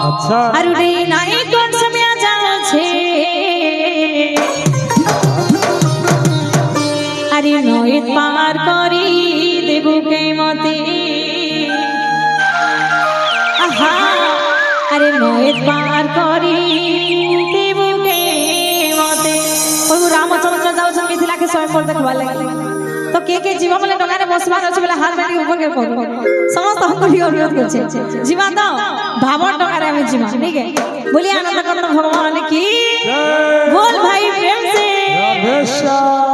अच्छा अरे नाई कौन समय जाओ छे अरे नई पार करी देबू के मते आहा अरे नई पार करी देबू के मते ओ रामचंद्र जाओ छन मिथिला के स्वयं पर देखबा लगे तो के जीवा बोले डोंगा रे बसबार अछि बोले हाथ बांधी ऊपर के करो समस्त हमको अनुरोध करछे जीवा दो भावन डोंगा रे हम जीवा ठीक है बोलिए आनंद कंद भगवान की बोल भाई प्रेम से राधेश्याम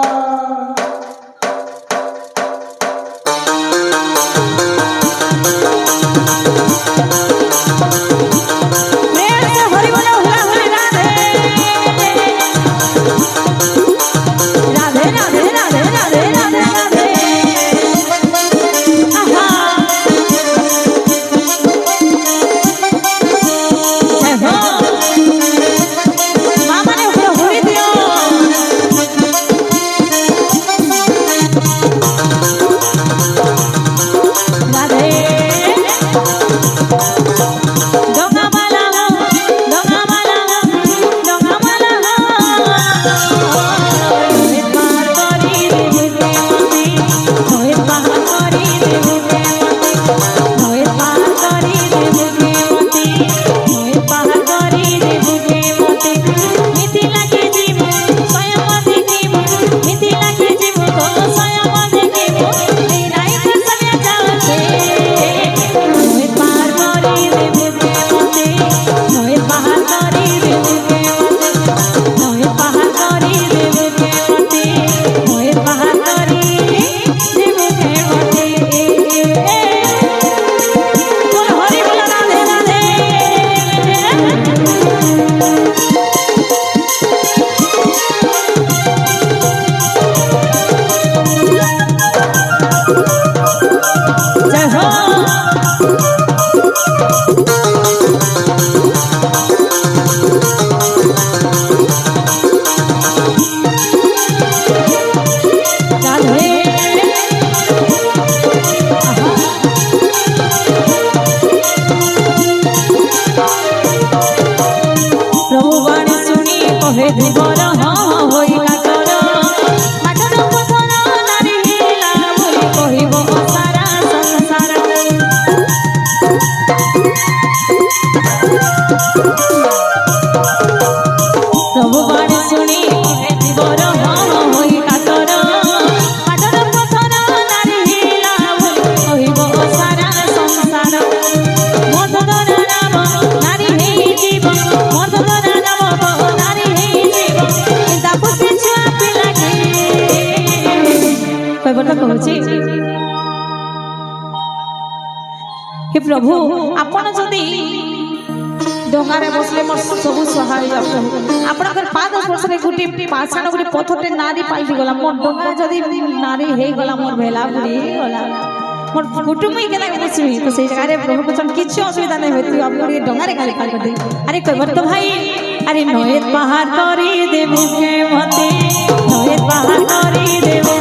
हे प्रभु आपण जदि डोंगारे बसले मोर सब सहाय आपनकर पाद स्पर्श रे गुटी पाछान गुटी पथटे नारी पाल्टी गला मोर डोंगा जदि नारी हे गला मोर भेला बुडी गला मोर कुटुंबी केना बसबी तो से जगह रे प्रभु कुछ किछ असुविधा नै होती अब मोर डोंगारे खाली पाल कर दे अरे कहबर तो भाई अरे नोएत पहाड़ करी देबू के मते नोएत पहाड़ करी देबू